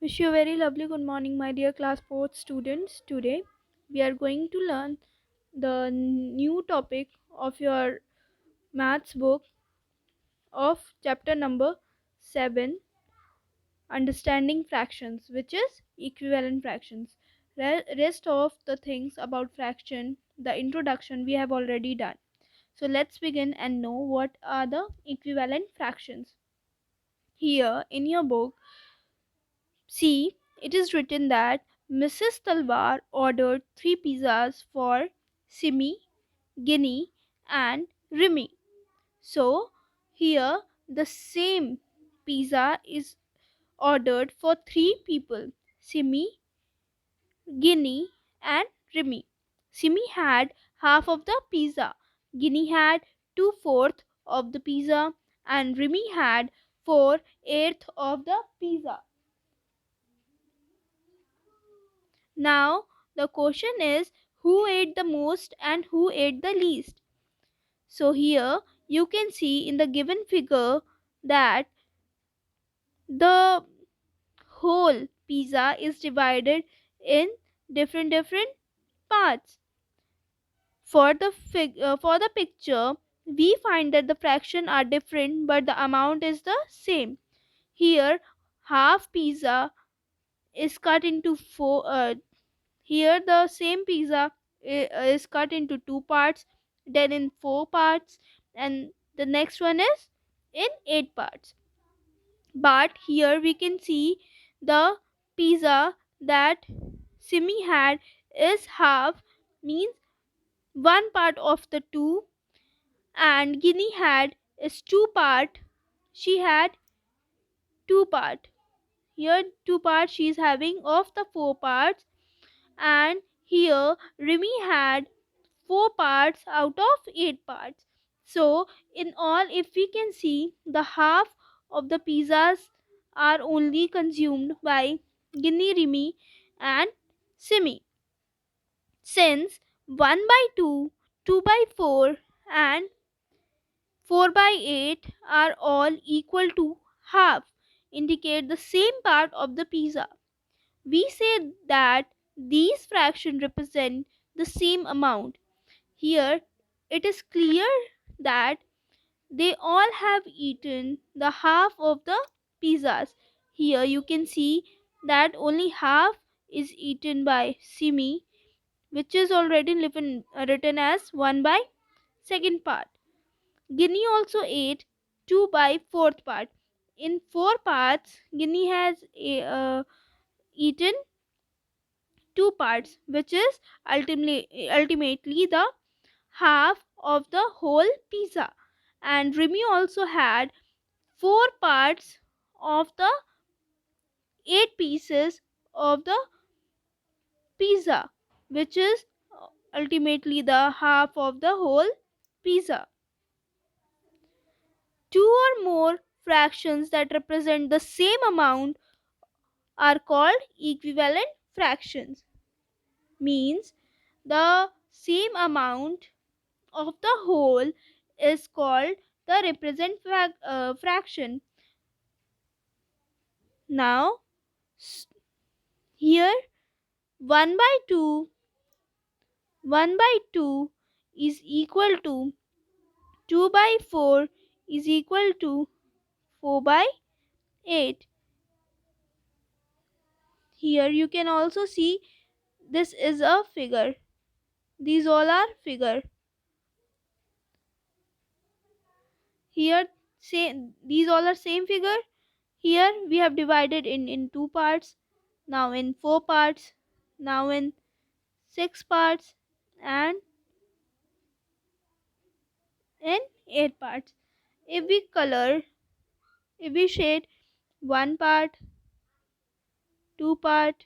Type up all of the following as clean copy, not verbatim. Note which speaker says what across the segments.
Speaker 1: Wish you a very lovely good morning, my dear class 4th students. Today we are going to learn the new topic of your maths book of chapter number 7, Understanding Fractions, which is equivalent fractions. Rest of the things about fraction, the introduction we have already done. So let's begin and know what are the equivalent fractions. Here in your book, see, it is written that Mrs. Talwar ordered 3 pizzas for Simi, Ginny, and Rimi. So, here the same pizza is ordered for 3 people, Simi, Ginny, and Rimi. Simi had half of the pizza, Ginny had 2/4 of the pizza, and Rimi had 4/8 of the pizza. Now, the question is who ate the most and who ate the least. So, here you can see in the given figure that the whole pizza is divided in different parts. For the picture, we find that the fraction are different but the amount is the same. Here, half pizza is cut into four. Here the same pizza is cut into 2 parts, then in 4 parts, and the next one is in 8 parts. But here we can see the pizza that Simi had is half, means 1 part of the two, and Guinea had is 2 part. She had 2 part. Here 2 parts she is having of the 4 parts, and here Rimi had 4 parts out of 8 parts. So, in all, if we can see, the half of the pizzas are only consumed by Ginny, Rimi, and Simi. Since 1 by 2, 2 by 4, and 4 by 8 are all equal to half, indicate the same part of the pizza. We say that these fractions represent the same amount. Here it is clear that they all have eaten the half of the pizzas. Here you can see that only half is eaten by Simi, which is already written as 1 by second part. Guinea also ate 2 by fourth part. In 4 parts, Guinea has eaten 2 parts, which is ultimately the half of the whole pizza. And Remy also had 4 parts of the 8 pieces of the pizza, which is ultimately the half of the whole pizza. Two or more fractions that represent the same amount are called equivalent fractions. Means the same amount of the whole is called the represent fraction. Now, here 1 by 2, 1 by 2 is equal to 2 by 4 is equal to 4 by 8. Here you can also see this is a figure. These all are figure. Here these all are same figure. Here we have divided in 2 parts, now in 4 parts, now in 6 parts, and in 8 parts. If we color, if we shade 1 part, 2 part,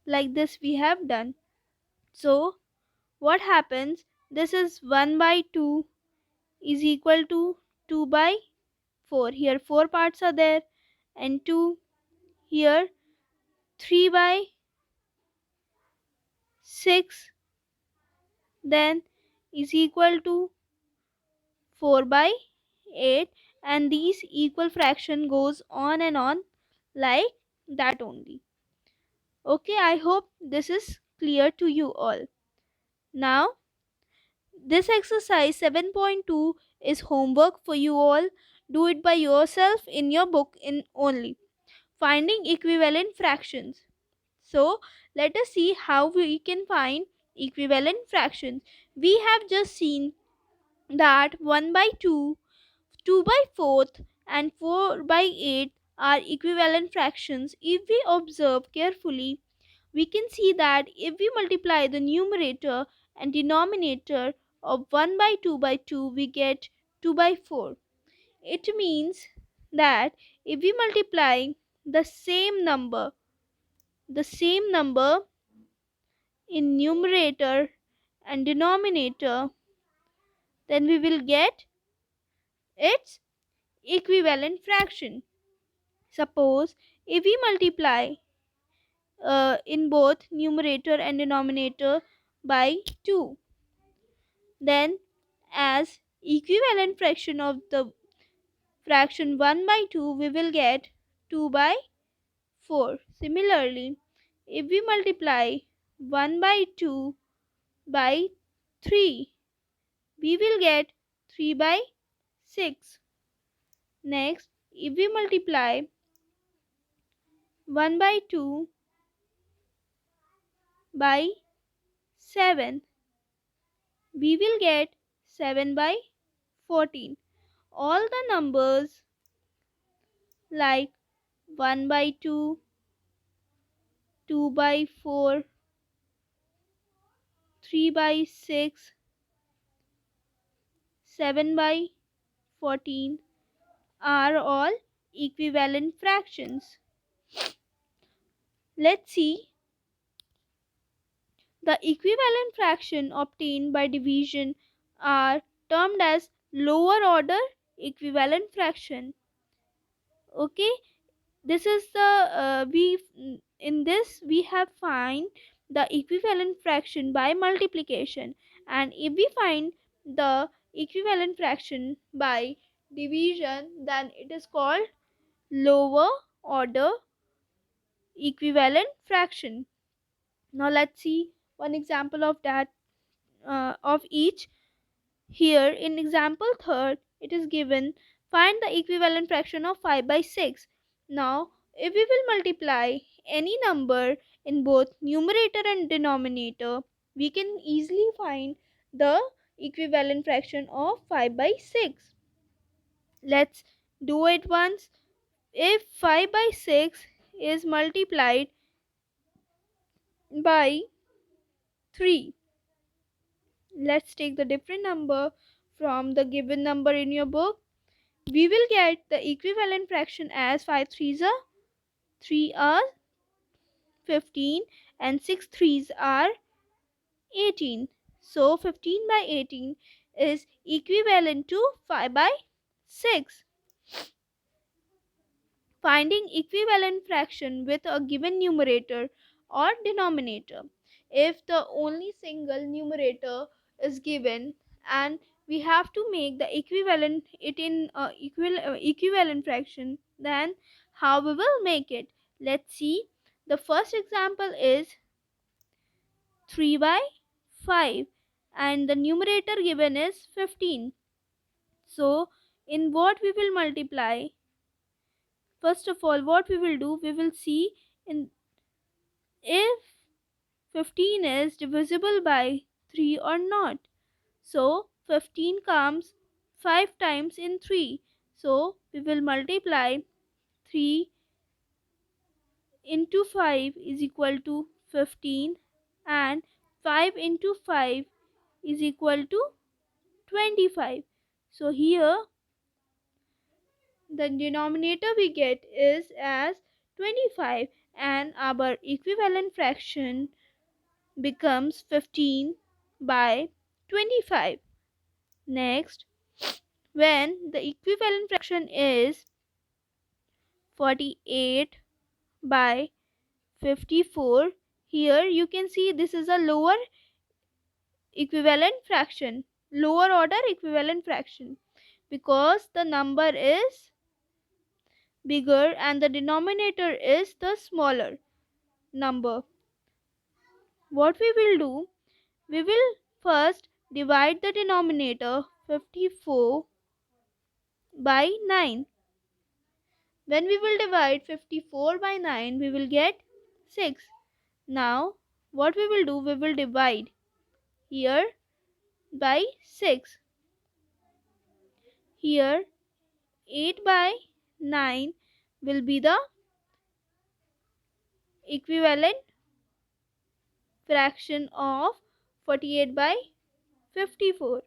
Speaker 1: like this we have done. So what happens? This is 1 by 2 is equal to 2 by 4. Here 4 parts are there, and 2. Here 3 by 6 then is equal to 4 by 8, and these equal fraction goes on and on like that only. Okay, I hope this is clear to you all. Now this exercise 7.2 is homework for you all. Do it by yourself in your book in only. Finding equivalent fractions. So let us see how we can find equivalent fractions. We have just seen that 1 by 2, 2 by 4th and 4 by 8 are equivalent fractions. If we observe carefully, we can see that if we multiply the numerator and denominator of 1 by 2 by 2, we get 2 by 4. It means that if we multiply the same number, the same number in numerator and denominator, then we will get its equivalent fraction. Suppose if we multiply in both numerator and denominator by 2, then as equivalent fraction of the fraction 1 by 2 we will get 2 by 4. Similarly, if we multiply 1 by 2 by 3, we will get 3 by 6. Next, if we multiply 1 by 2 by 7, we will get 7 by 14. All the numbers like 1 by 2, 2 by 4, 3 by 6, 7 by 14 are all equivalent fractions. Let's see. The equivalent fraction obtained by division are termed as lower order equivalent fraction. Okay, this is the we in this we have find the equivalent fraction by multiplication, and if we find the equivalent fraction by division, then it is called lower order equivalent fraction. Now let's see one example of that of each. Here in example third, it is given find the equivalent fraction of 5 by 6. Now if we will multiply any number in both numerator and denominator, we can easily find the equivalent fraction of 5 by 6. Let's do it once. If 5 by 6 is multiplied by 3, let's take the different number from the given number in your book. We will get the equivalent fraction as 5 threes are 3 are 15 and 6 threes are 18. So 15 by 18 is equivalent to 5 by 6. Finding equivalent fraction with a given numerator or denominator. If the only single numerator is given and we have to make the equivalent it in equivalent fraction, then how we will make it? Let's see. The first example is 3 by 5 and the numerator given is 15. So in what we will multiply? First of all, what we will do, we will see in if 15 is divisible by 3 or not. So 15 comes 5 times in 3. So we will multiply 3 into 5 is equal to 15, and 5 into 5 is equal to 25. So here the denominator we get is as 25, and our equivalent fraction becomes 15 by 25. Next, when the equivalent fraction is 48 by 54, Here you can see this is a lower equivalent fraction, lower order equivalent fraction, because the number is bigger and the denominator is the smaller number. What we will do, we will first divide the denominator 54 by 9. When we will divide 54 by 9, we will get 6. Now, what we will do, we will divide here by 6. Here, 8 by 9 will be the equivalent fraction of 48 by 54.